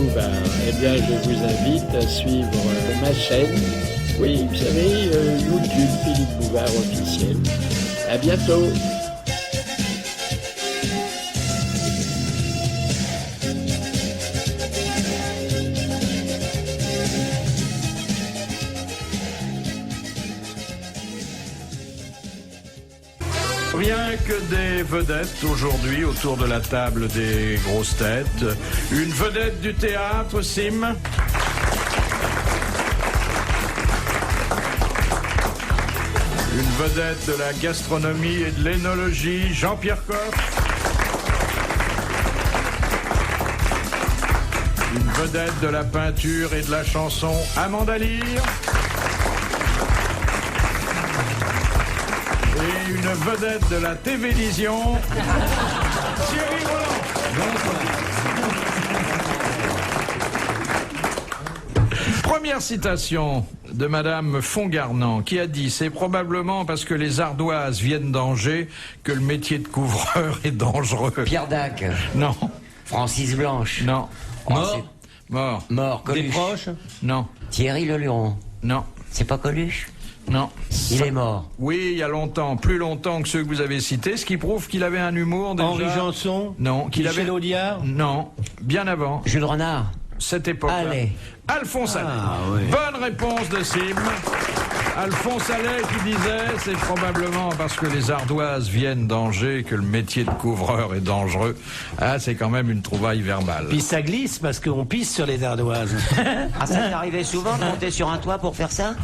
Bouvard. Eh bien, je vous invite à suivre ma chaîne. Oui, vous savez, YouTube, Philippe Bouvard officiel. À bientôt. Rien que des vedettes aujourd'hui autour de la table des grosses têtes. Une vedette du théâtre, Sim. Une vedette de la gastronomie et de l'énologie, Jean-Pierre Coff. Une vedette de la peinture et de la chanson, Amanda Lear. Et une vedette de la télévision, Thierry Roland. Première citation de Madame Fongarnant, qui a dit « C'est probablement parce que les ardoises viennent d'Angers que le métier de couvreur est dangereux. » Pierre Dac. Non. Francis Blanche. Non. Mort. Mort. Mort. Coluche. Des proches? Non. Thierry Leluron. Non. C'est pas Coluche? Non. Il est mort. Oui, il y a longtemps, plus longtemps que ceux que vous avez cités, ce qui prouve qu'il avait un humour déjà... Henri Janson? Non. Michel Audiard? Non. Bien avant. Jules Renard. Cette époque-là. Allais. Alphonse Allais. Ah, oui. Bonne réponse de Sim. Alphonse Allais qui disait « C'est probablement parce que les ardoises viennent d'Angers que le métier de couvreur est dangereux. » Ah, c'est quand même une trouvaille verbale. Puis ça glisse parce qu'on pisse sur les ardoises. Ah, ça t'arrivait souvent de monter sur un toit pour faire ça?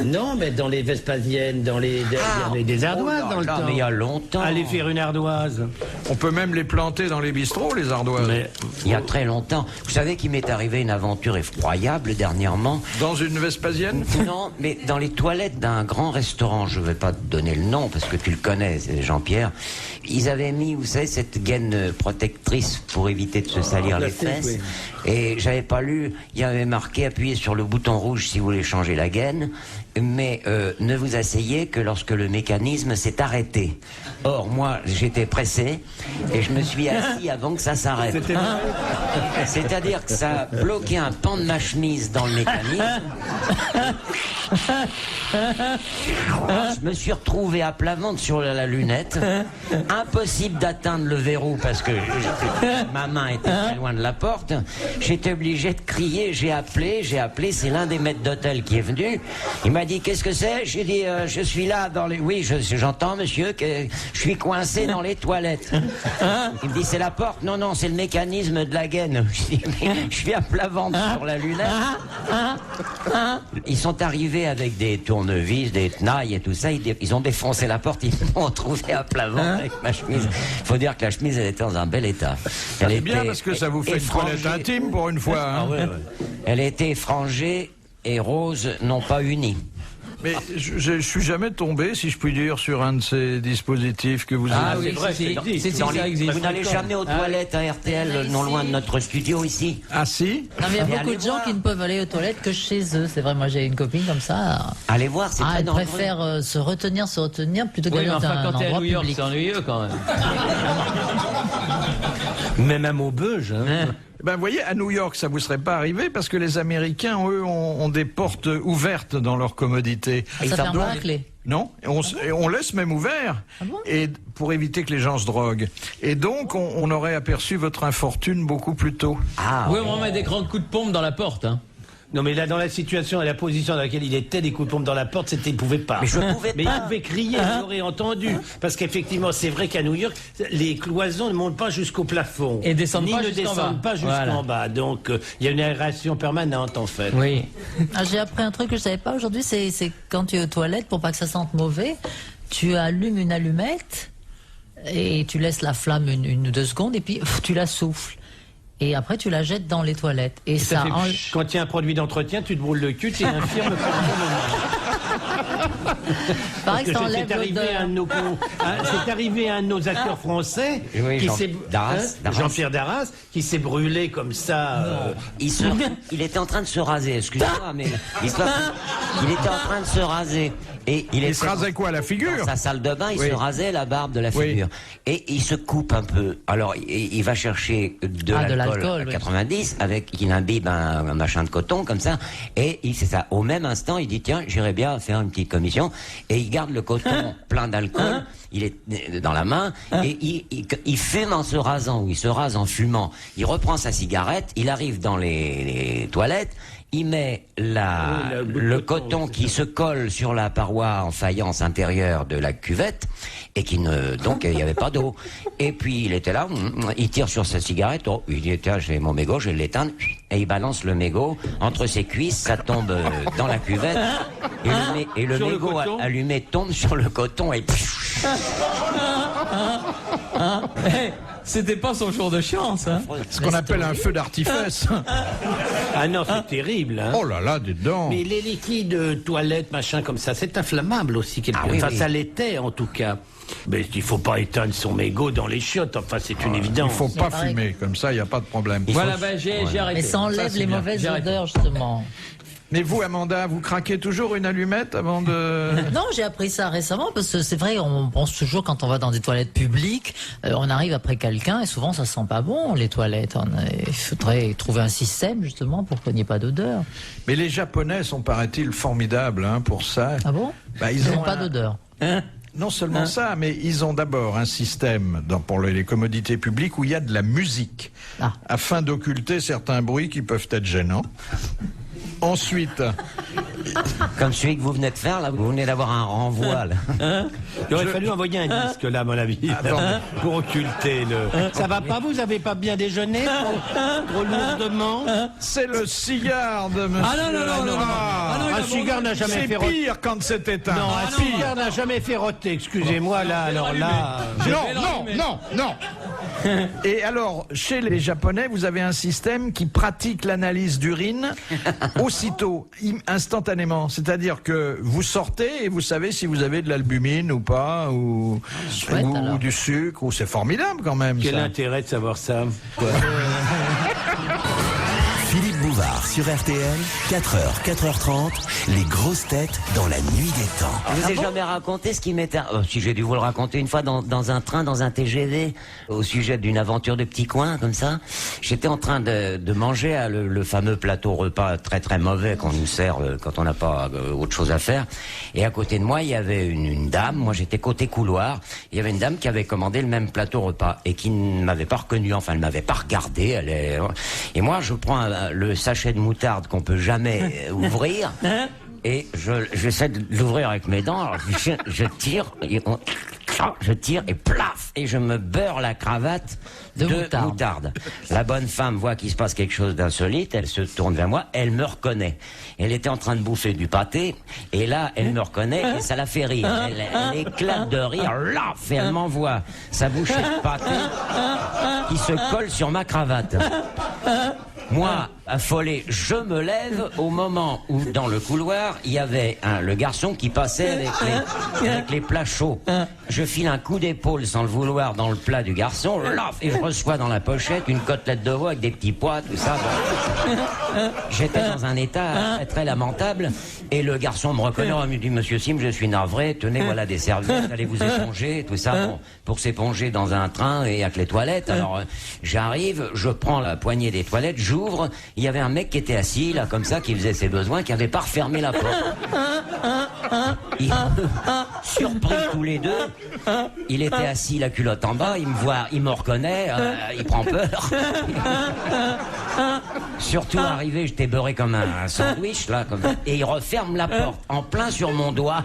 Non, mais dans les Vespasiennes, il y avait des ardoises dans le temps. Mais il y a longtemps. Aller faire une ardoise. On peut même les planter dans les bistrots, les ardoises. Mais Il y a très longtemps. Vous savez qu'il m'est arrivé une aventure effroyable dernièrement? Dans une Vespasienne? Non, mais dans les toilettes d'un grand restaurant, je ne vais pas te donner le nom parce que tu le connais, Jean-Pierre. Ils avaient mis, vous savez, cette gaine protectrice pour éviter de se salir les fesses. Oui. Et j'avais pas lu, il y avait marqué appuyez sur le bouton rouge si vous voulez changer la gaine, mais ne vous asseyez que lorsque le mécanisme s'est arrêté. Or, moi, j'étais pressé et je me suis assis avant que ça s'arrête. C'est-à-dire que ça a bloqué un pan de ma chemise dans le mécanisme. Je me suis retrouvé à plat ventre sur la lunette. Impossible d'atteindre le verrou parce que ma main était très loin de la porte. J'étais obligé de crier, j'ai appelé, c'est l'un des maîtres d'hôtel qui est venu. Il m'a dit, qu'est-ce que c'est? J'ai dit, je suis là dans les... Oui, j'entends, monsieur, que je suis coincé dans les toilettes. Il me dit, c'est la porte? Non, non, c'est le mécanisme de la gaine. Je dis, mais je suis à plat ventre sur la lunette. Ils sont arrivés avec des tournevis, des tenailles et tout ça. Ils ont défoncé la porte, ils m'ont retrouvé à plat ventre avec ma chemise. Il faut dire que la chemise, elle était dans un bel état. C'est bien parce que ça vous fait une toilette intime pour une fois. Hein. Ah ouais. Elle était frangée et rose, non pas unie. Mais je suis jamais tombé, si je puis dire, sur un de ces dispositifs que vous Ah avez. oui, vrai, si, ça si, existe. si, Dans ça les- existe. Vous n'allez jamais aux toilettes à RTL, non loin de notre studio ici. Ah si? Non, mais il y a Mais beaucoup allez de gens voir. qui ne peuvent aller aux toilettes que chez eux. C'est vrai, moi j'ai une copine comme ça. Allez voir, c'est très Elle dangereux. préfère se retenir plutôt Oui, qu'aller mais dans enfin, un quand t'es à endroit New York, public. c'est ennuyeux quand même. Même à Maubeuge. Hein. Ben, vous voyez, à New York, ça vous serait pas arrivé parce que les Américains, eux, ont des portes ouvertes dans leur commodité. Ça ferme pas la clé. Non, et on laisse même ouvert, Ah bon et pour éviter que les gens se droguent. Et donc, on aurait aperçu votre infortune beaucoup plus tôt. Ah, Oui, on met des grands coups de pompe dans la porte. Hein. Non, mais là, dans la situation et la position dans laquelle il était, des coups de pompe dans la porte, c'était, il pouvait pas. Mais je pouvais Mais pas. il pouvait crier, il aurait entendu. Parce qu'effectivement, c'est vrai qu'à New York, les cloisons ne montent pas jusqu'au plafond. Et descendent ni pas ne jusqu'en descendent bas. pas jusqu'en Voilà. bas. Donc, il y a une aération permanente, en fait. Oui. Ah, j'ai appris un truc que je savais pas aujourd'hui, c'est quand tu es aux toilettes, pour pas que ça sente mauvais, tu allumes une allumette et tu laisses la flamme une ou deux secondes et puis tu la souffles. Et après, tu la jettes dans les toilettes. Et Ça ça, fait- Quand il y a un produit d'entretien, tu te brûles le cul, tu es infirme pour le moment. Pareil que ça enlève C'est arrivé l'odeur. à un de nos c'est arrivé à un de nos acteurs français, Oui, qui Jean- s'est Darras. Jean-Pierre Darras, qui s'est brûlé comme ça. Il était en train de se raser, excusez-moi, mais l'histoire, il était en train de se raser. Et Il se rasait quoi, la dans figure? sa salle de bain, il Oui. se rasait la barbe de la Oui. figure. Et il se coupe un peu. Alors, il va chercher de Ah, de l'alcool l'alcool, à oui. 90, avec, il imbibe un machin de coton, comme ça. Et il fait ça. Au même instant, il dit, tiens, j'irais bien faire une petite commission. Et il garde le coton plein d'alcool. Il est dans la main. Et il fume en se rasant, ou il se rase en fumant. Il reprend sa cigarette. Il arrive dans les toilettes. Il met le coton qui se colle sur la paroi en faïence intérieure de la cuvette et qui ne, donc il n'y avait pas d'eau. Et puis il était là, il tire sur sa cigarette, oh, il dit tiens j'ai mon mégot, je vais l'éteindre, et il balance le mégot entre ses cuisses, ça tombe dans la cuvette et le Sur le mégot coton allumé tombe sur le coton et C'était pas son jour de chance, hein. Ce qu'on appelle un feu d'artifice. Ah non, c'est terrible. Hein. Oh là là, dis donc. Mais les liquides toilettes, machin comme ça, c'est inflammable aussi. Ah oui, enfin, oui. ça l'était en tout cas. Mais il faut pas éteindre son mégot dans les chiottes. Enfin, c'est une Il évidence. faut pas pareil. fumer, comme ça, il n'y a pas de problème. Voilà, ben j'ai arrêté. Mais ça enlève c'est les bien. mauvaises J'ai arrêté. odeurs, justement. Mais vous, Amanda, vous craquez toujours une allumette avant de... Non, j'ai appris ça récemment parce que c'est vrai, on pense toujours quand on va dans des toilettes publiques, on arrive après quelqu'un et souvent ça sent pas bon les toilettes. Il faudrait trouver un système justement pour qu'il n'y ait pas d'odeur. Mais les Japonais sont, paraît-il, formidables hein, pour ça. Ah bon? Bah, Ils n'ont ont pas un- d'odeur. Non seulement ça, mais ils ont d'abord un système pour les commodités publiques où il y a de la musique, Ah. afin d'occulter certains bruits qui peuvent être gênants. Ensuite, comme celui que vous venez de faire là, vous venez d'avoir un renvoi là. Il aurait fallu envoyer un disque là, à mon avis, pour occulter le. Ça va pas, vous avez pas bien déjeuné trop lourdement. c'est le cigare de monsieur... Ah non, non, non, non, non. Ah non, il Un a cigare n'a jamais C'est fait roter. pire quand c'est éteint. Non, un pire. cigare n'a jamais fait roter. Excusez-moi là, alors là. Non. Et alors, chez les Japonais, vous avez un système qui pratique l'analyse d'urine aussitôt, instantanément. C'est-à-dire que vous sortez et vous savez si vous avez de l'albumine ou pas, ou Chouette, alors. du sucre, ou c'est formidable quand même. Quel ça. intérêt de savoir ça? Philippe Bouvard sur RTL, 4h, 4h30, les grosses têtes dans la nuit des temps. Je vous ai jamais raconté ce qui m'était... si j'ai dû vous le raconter une fois dans un train, dans un TGV, au sujet d'une aventure de petit coin, comme ça. J'étais en train de manger le fameux plateau repas très très mauvais qu'on nous sert quand on n'a pas autre chose à faire. Et à côté de moi, il y avait une dame, moi j'étais côté couloir, il y avait une dame qui avait commandé le même plateau repas et qui ne m'avait pas reconnu, enfin elle m'avait pas regardé. Et moi je prends le sachet de moutarde qu'on peut jamais ouvrir. Et j'essaie de l'ouvrir avec mes dents, alors je tire, et plaf, et je me beurre la cravate De de moutarde. moutarde. La bonne femme voit qu'il se passe quelque chose d'insolite, elle se tourne vers moi, elle me reconnaît. Elle était en train de bouffer du pâté, et là, elle me reconnaît, et ça la fait rire. Elle éclate de rire, là, et elle m'envoie sa bouchée de pâté qui se colle sur ma cravate. Moi, affolé, je me lève au moment où, dans le couloir, il y avait le garçon qui passait avec les plats chauds. Je file un coup d'épaule sans le vouloir dans le plat du garçon, là, et je reçois dans la pochette une côtelette de veau avec des petits pois, tout ça. J'étais dans un état très, très lamentable, et le garçon me reconnaît, il me dit, Monsieur Sim, je suis navré, tenez, voilà des serviettes, allez vous éponger, tout ça, bon, pour s'éponger dans un train et avec les toilettes. Alors, j'arrive, je prends la poignée des toilettes, j'ouvre, il y avait un mec qui était assis, là, comme ça, qui faisait ses besoins, qui avait pas refermé la porte. Surpris tous les deux, il était assis, la culotte en bas, il me voit, il me reconnaît, il prend peur. Surtout arrivé, j'étais beurré comme un sandwich, là, comme ça, et il referme la porte, en plein sur mon doigt.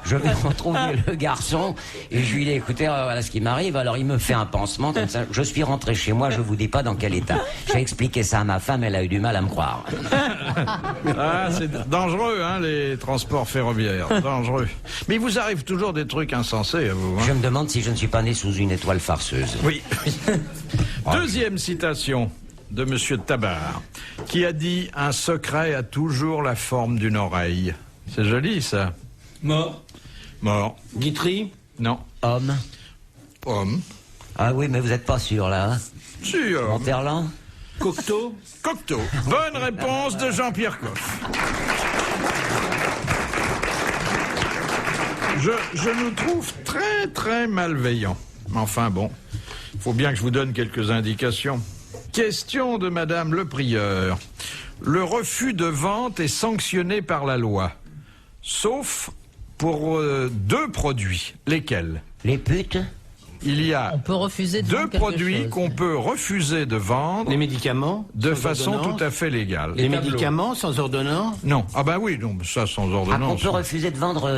Je vais retrouver le garçon, et je lui dis, écoutez, voilà ce qui m'arrive, alors il me fait un pansement, comme ça, je suis rentré chez moi, je vous dis pas dans quel état. J'ai expliqué ça à ma femme, elle a eu du mal à me croire. Ah, c'est dangereux, hein, les transports ferroviaires. Dangereux. Mais il vous arrive toujours des trucs insensés à vous. Hein. Je me demande si je ne suis pas né sous une étoile farceuse. Oui. Deuxième citation de Monsieur Tabar, qui a dit « Un secret a toujours la forme d'une oreille ». C'est joli, ça. Mort. Mort. Guitry. Non. Homme. Homme. Ah oui, mais vous n'êtes pas sûr, là. Hein? Si, homme. Monterland. Cocteau. Cocteau. Bonne réponse de Jean-Pierre Coff. Je nous trouve très, très malveillants. Enfin bon, il faut bien que je vous donne quelques indications. Question de Madame le Prieur. Le refus de vente est sanctionné par la loi, sauf pour 2 produits. Lesquels? Les putes. Il y a On peut refuser de 2 vendre quelque produits chose. qu'on peut refuser de vendre Les médicaments. de sans façon ordonnance. tout à fait légale. Les médicaments sans ordonnance. Non, ah ben oui, non, ça sans Ah, on ordonnance. peut refuser de vendre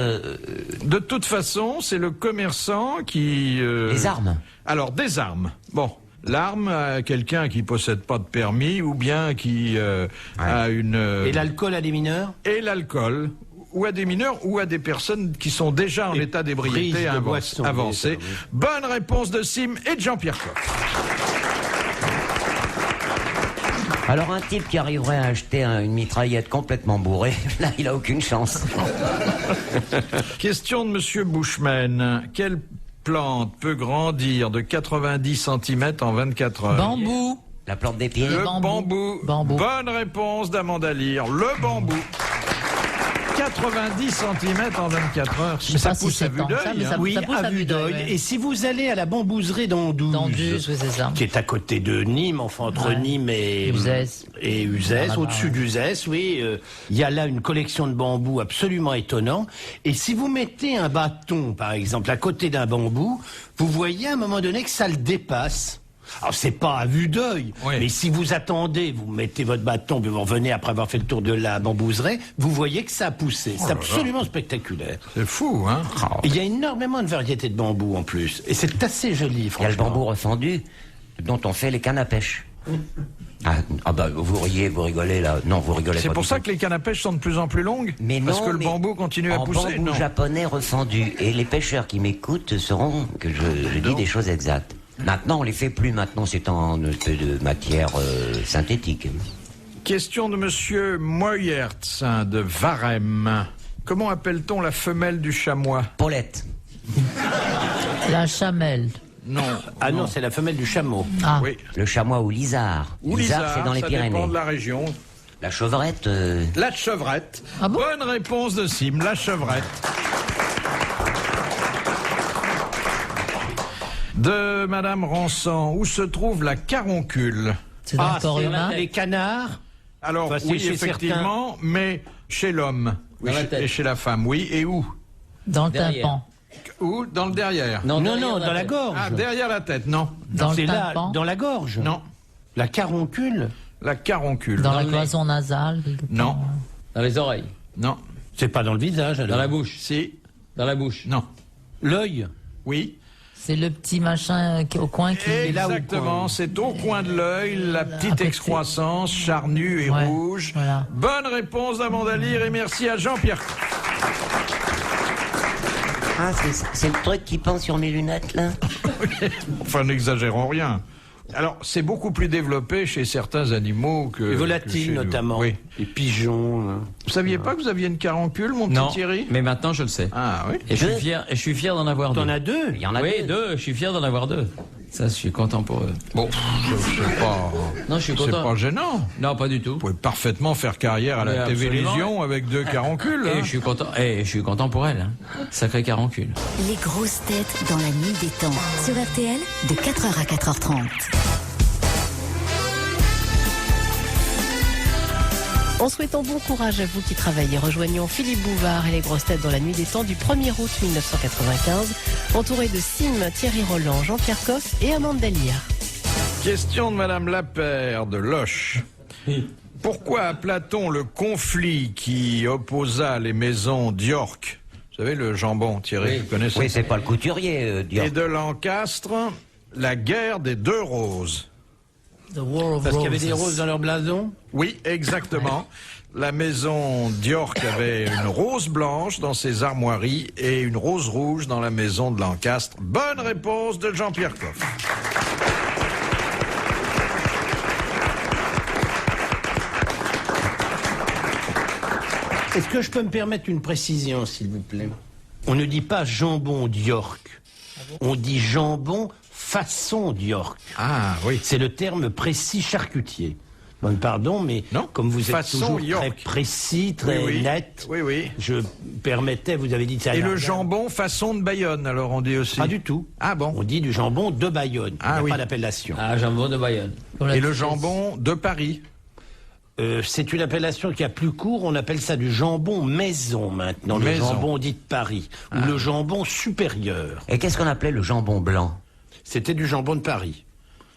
De toute façon, c'est le commerçant qui... les armes. Alors, des armes. Bon, l'arme à quelqu'un qui possède pas de permis ou bien qui a une... Et l'alcool à des mineurs. et l'alcool, ou à des mineurs ou à des personnes qui sont déjà en Et état d'ébriété prise de avancé. boisson, avancé. oui, ça, oui. Bonne réponse de Sim et de Jean-Pierre Coff. Alors un type qui arriverait à acheter une mitraillette complètement bourrée, là il a aucune chance. Question de Monsieur Bushman. Quelle plante peut grandir de 90 cm en 24 heures? Bambou. La plante des pieds. Le bambou. bambou. Bonne réponse d'Amanda Lear. Le bambou. 90 cm en 24 heures. Je sais Ça pas si pousse à c'est vue tant que ça, d'œil. mais hein. ça- Oui, pousse à vue d'œil. ouais. Et si vous allez à la bambouserie d'Anduze, D'Anduze, oui, c'est ça. qui est à côté de Nîmes, enfin entre Ouais. Nîmes et Uzès. et Uzès, Là-bas, au-dessus ouais. d'Uzès, oui, il y a là une collection de bambous absolument étonnant. Et si vous mettez un bâton, par exemple, à côté d'un bambou, vous voyez à un moment donné que ça le dépasse. Alors c'est pas à vue d'œil, Oui. mais si vous attendez, vous mettez votre bâton, puis vous revenez après avoir fait le tour de la bambouserie, vous voyez que ça a poussé. C'est absolument spectaculaire. C'est fou, hein? Et il y a énormément de variétés de bambous en plus, et c'est assez joli, Il y a franchement. le bambou refendu dont on fait les cannes à pêche. Ah bah vous riez, vous rigolez là. Non, vous rigolez pas. C'est pour du ça tout. que les cannes à pêche sont de plus en plus longues? Mais Parce non, que le mais bambou continue à en pousser? bambou Non. japonais refendu. Et les pêcheurs qui m'écoutent sauront que je dis des choses exactes. Maintenant, on les fait plus. Maintenant, c'est en espèce de matière synthétique. Question de Monsieur Moyertz de Varem. Comment appelle-t-on la femelle du chamois? Paulette. La chamelle. Non. Ah non, c'est la femelle du chameau. Ah. Oui. Le chamois ou l'isard. Ou L'isard, c'est dans les ça Pyrénées. dépend de la région. La chevrette. La chevrette. Ah bon? Bonne réponse de Sim, la chevrette. De Madame Rançon, où se trouve la caroncule? C'est dans le corps c'est humain. les canards. Alors, Enfin, c'est oui, chez effectivement, mais chez l'homme. Oui, Dans la tête. et chez la femme, oui. Et où? Dans le Derrière. tympan. Où? Dans le derrière. Non, derrière dans la tête. gorge. Ah, derrière la tête, non. Dans C'est le là, tympan. dans la gorge. Non. La caroncule. La caroncule. Dans la le nez. cloison nasale. quelque Non. part. Dans les oreilles. Non. C'est pas dans le visage, alors. Dans la bouche. Si. Dans la bouche. Non. L'œil. Oui. C'est le petit machin au coin qui... là au Exactement, coin. c'est au coin de l'œil, la petite Après, excroissance, charnue et Ouais, rouge. voilà. Bonne réponse d'Amanda Lear et merci à Jean-Pierre. Ah, c'est le truc qui pend sur mes lunettes là. Enfin, n'exagérons rien. Alors, c'est beaucoup plus développé chez certains animaux que. Les que volatiles, chez nous. notamment. Oui. Les pigeons. Vous saviez pas que vous aviez une caroncule, mon Non, petit Thierry? mais maintenant je le sais. Ah oui. Et je suis fier d'en avoir T'en deux. as deux. Il y en a Oui, deux. deux. Je suis fier d'en avoir deux. Ça, je suis content pour eux. Bon, c'est pas. Non, je suis C'est content. pas gênant. Non, pas du tout. Vous pouvez parfaitement faire carrière à la Mais absolument. télévision avec deux caroncules. Et hein. je suis content. Et je suis content pour elle. Hein. Sacré caroncule. Les grosses têtes dans la nuit des temps. Sur RTL, de 4h à 4h30. En souhaitant bon courage à vous qui travaillez, rejoignons Philippe Bouvard et les grosses têtes dans la nuit des temps du 1er août 1995, entouré de Sim, Thierry Roland, Jean-Pierre Coff et Amanda Lear. Question de Madame Lapère de Loche. Pourquoi appela-t-on le conflit qui opposa les maisons d'York, vous savez le jambon, Thierry, vous connaissez, Oui, c'est pas le couturier, Dior. et de Lancastre, la guerre des deux roses? The War of Parce qu'il y avait Roses. des roses dans leur blason. Oui, exactement. La maison d'York avait une rose blanche dans ses armoiries et une rose rouge dans la maison de Lancastre. Bonne réponse de Jean-Pierre Coff. Est-ce que je peux me permettre une précision, s'il vous plaît? On ne dit pas jambon d'York. On dit jambon façon d'York. Ah oui. C'est le terme précis charcutier. Bon, pardon, mais Non, comme vous êtes façon toujours York. très précis, très Oui, oui. net, Oui, oui. je permettais, vous avez dit ça. Et le jambon façon de Bayonne, alors on dit aussi. Pas du tout. Ah bon. On dit du jambon de Bayonne. Ah Il n'y a oui. pas d'appellation. Ah, jambon de Bayonne. Et le jambon de Paris. C'est une appellation qui a plus court. On appelle ça du jambon maison maintenant. Le Maison. jambon dit de Paris. Ou le jambon supérieur. Et qu'est-ce qu'on appelait le jambon blanc? C'était du jambon de Paris.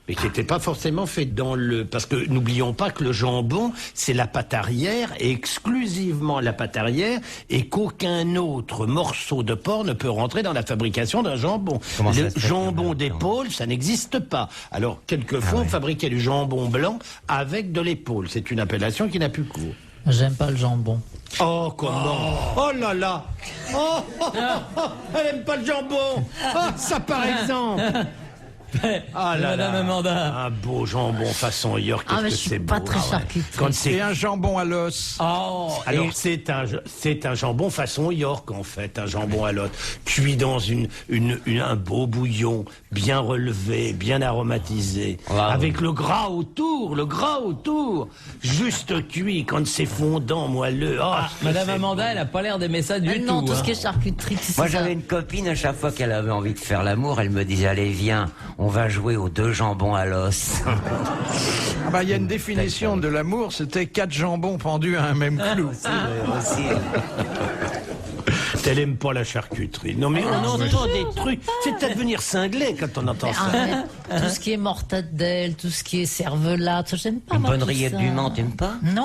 Mais qui n'était pas forcément fait dans le... Parce que n'oublions pas que le jambon, c'est la pâte arrière, et exclusivement la pâte arrière, et qu'aucun autre morceau de porc ne peut rentrer dans la fabrication d'un jambon. Comment ça Le se fait jambon que- d'épaule, ça n'existe pas. Alors, quelquefois, on fabriquait du jambon blanc avec de l'épaule. C'est une appellation qui n'a plus cours. J'aime pas le jambon. Oh, comment? Oh là là! Oh, oh, oh, oh, elle aime pas le jambon! Ah, ça par exemple! Ah là Madame là, Amanda. un beau jambon façon York, Ah, mais qu'est-ce je que suis c'est pas beau. très Ah ouais. charcuterie. Quand Et c'est un jambon à l'os. Oh, alors c'est un jambon façon York en fait, un jambon à l'os, cuit dans un beau bouillon, bien relevé, bien aromatisé, Wow. avec le gras autour, juste cuit quand c'est fondant, moelleux. Ah, Madame c'est Amanda, elle a pas l'air d'aimer ça du Non, tout. tout ce hein. qui est charcuterie, tu sais Moi, ça. j'avais une copine, à chaque fois qu'elle avait envie de faire l'amour, elle me disait, allez, viens, on va jouer aux 2 jambons à l'os. Ah bah, il y a une définition de l'amour, c'était 4 jambons pendus à un même clou. Aussi. Elle aime pas la charcuterie. Non mais on entend des trucs. C'est à devenir cinglé quand on entend Mais ça. arrête, tout ce qui est mortadelle, tout ce qui est cervelas, tout ça, j'aime pas. Une moi, bonne tout rillette ça. du Mans, t'aimes pas? Non,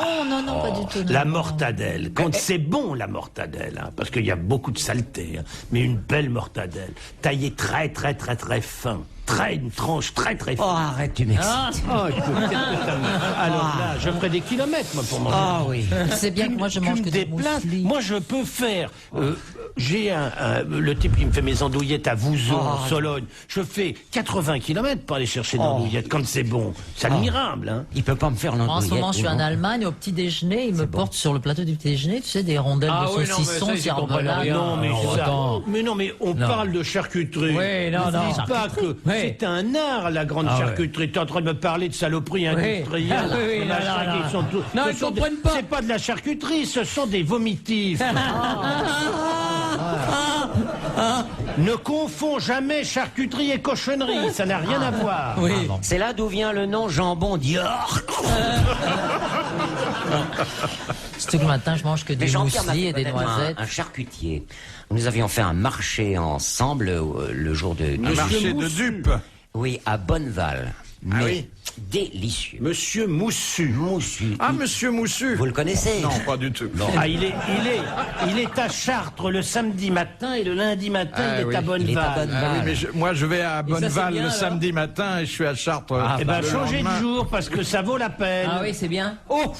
pas du tout. non. La mortadelle, quand c'est bon la mortadelle, hein, parce qu'il y a beaucoup de saleté, hein, mais une belle mortadelle, taillée très très très très fin, une tranche très très Oh, fine. arrête, tu m'excites. Oh, écoute, qu'est-ce que ça me- alors là, je ferai des kilomètres moi pour manger. Ah oui. Tu sais bien que moi, je Tu mange me que des déplaces. mousselis. Moi, je peux faire. J'ai le type qui me fait mes andouillettes à Vouzon, en Sologne. Je fais 80 km pour aller chercher des andouillettes quand c'est bon. C'est admirable, hein. Il peut pas me faire Moi, en l'andouillette. ce moment, je suis ou en non? Allemagne, au petit déjeuner, il me porte sur le plateau du petit déjeuner, tu sais, des rondelles Ah de oui, non, mais saucisson, ça, j'y comprends cervelas. rien. Non, mais Alors, ça. attends. Mais non, mais on parle de charcuterie. Oui, non, Ne non. dis pas que Oui. c'est un art, la grande Ah ouais. charcuterie. Tu es en train de me parler de saloperies industrielles. Ah oui, oui, de non, machins non, qui non. sont tout- Non, ce ils sont comprennent pas. C'est pas de la charcuterie, ce sont des vomitifs. Ne confonds jamais charcuterie et cochonnerie, ça n'a rien à voir. Oui. C'est là d'où vient le nom jambon d'York. Surtout que le matin, je mange que Mais des Jean-Pierre m'a mousselis fait et des connaître noisettes. un charcutier. Nous avions fait un marché ensemble le jour de... Un marché de dupes. Oui, à Bonneval. Mais oui. délicieux. Monsieur Moussu. Moussu. Ah, monsieur Moussu. Vous le connaissez? Non, pas du tout. Ah, il est à Chartres le samedi matin et le lundi matin, Ah, il est oui. à Bonneval. Il est à Bonneval. Ah oui, mais moi je vais à Et ça, c'est Bonneval bien, le alors samedi matin et je suis à Chartres. Eh ben, le changez de lendemain. jour parce que ça vaut la peine. Ah oui, c'est bien. Oh,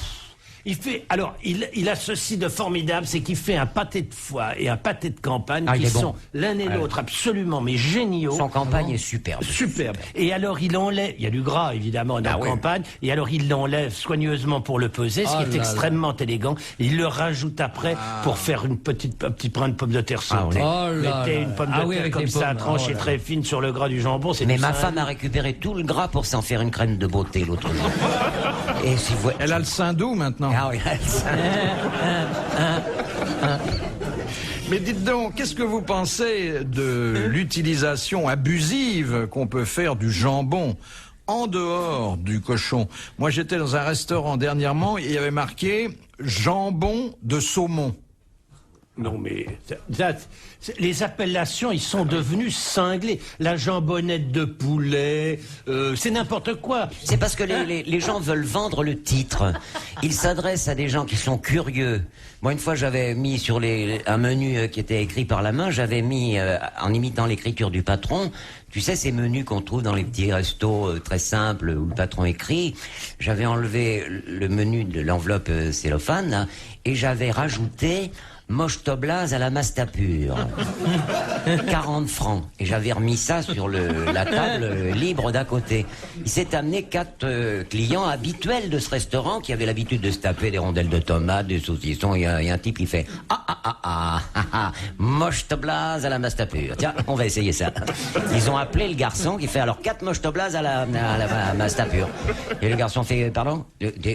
il a ceci de formidable, c'est qu'il fait un pâté de foie et un pâté de campagne Ah, il qui est bon. sont l'un et l'autre absolument mais géniaux. Son campagne est superbe. Superbe. Et alors il enlève, il y a du gras évidemment dans la campagne, et alors il l'enlève soigneusement pour le peser, ce Oh qui est là extrêmement élégant. Il le rajoute après pour faire un petit brin de pomme de terre sautée. Oh là Mettez là. une pomme de Ah oui, terre avec comme les ça, pommes. tranchée Oh là très fine sur le gras du jambon. C'est Mais du ma sein. femme a récupéré tout le gras pour s'en faire une crème de beauté l'autre jour. Et si vous... Elle a le sein doux maintenant. Ah oui, Mais dites donc, qu'est-ce que vous pensez de l'utilisation abusive qu'on peut faire du jambon en dehors du cochon? Moi, j'étais dans un restaurant dernièrement, et il y avait marqué jambon de saumon. Non mais les appellations, ils sont devenus cinglés. La jambonnette de poulet, c'est n'importe quoi. C'est parce que les gens veulent vendre le titre. Ils s'adressent à des gens qui sont curieux. Moi, une fois, j'avais mis sur un menu qui était écrit par la main, j'avais mis, en imitant l'écriture du patron, tu sais, ces menus qu'on trouve dans les petits restos très simples où le patron écrit, j'avais enlevé le menu de l'enveloppe cellophane, là, et j'avais rajouté moche-toblaz à la mastapure. 40 francs. Et j'avais remis ça sur la table libre d'à côté. Il s'est amené 4 clients habituels de ce restaurant qui avaient l'habitude de se taper des rondelles de tomates, des saucissons et il y a un type qui fait moche toblaz à la mastapure. Tiens, on va essayer ça. Ils ont appelé le garçon qui fait alors 4 moche toblaz à la mastapure. Et le garçon fait pardon.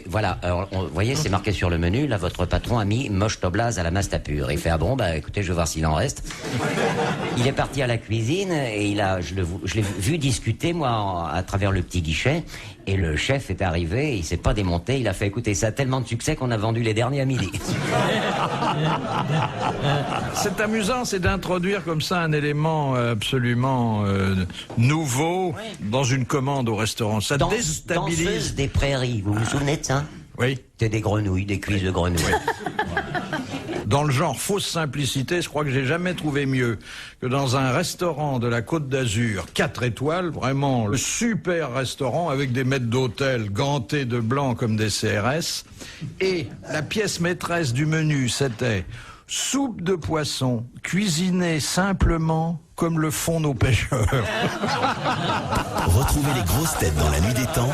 Voilà, alors, vous voyez, c'est marqué sur le menu. Là, votre patron a mis moche toblaz à la mastapure. Il fait ah bon, bah écoutez, je vais voir s'il en reste. Il est parti à la cuisine et je l'ai vu discuter moi à travers le petit guichet. Et le chef est arrivé, il s'est pas démonté, il a fait écouter ça a tellement de succès qu'on a vendu les derniers à midi. C'est amusant, c'est d'introduire comme ça un élément absolument nouveau dans une commande au restaurant. Ça déstabilise. Danseuse des prairies, vous vous souvenez de ça? Oui. C'est des grenouilles, des cuisses de grenouilles. Dans le genre fausse simplicité, je crois que j'ai jamais trouvé mieux que dans un restaurant de la Côte d'Azur, 4 étoiles, vraiment le super restaurant avec des maîtres d'hôtel gantés de blanc comme des CRS. Et la pièce maîtresse du menu, c'était soupe de poisson, cuisinée simplement comme le font nos pêcheurs. Retrouvez les grosses têtes dans la nuit des temps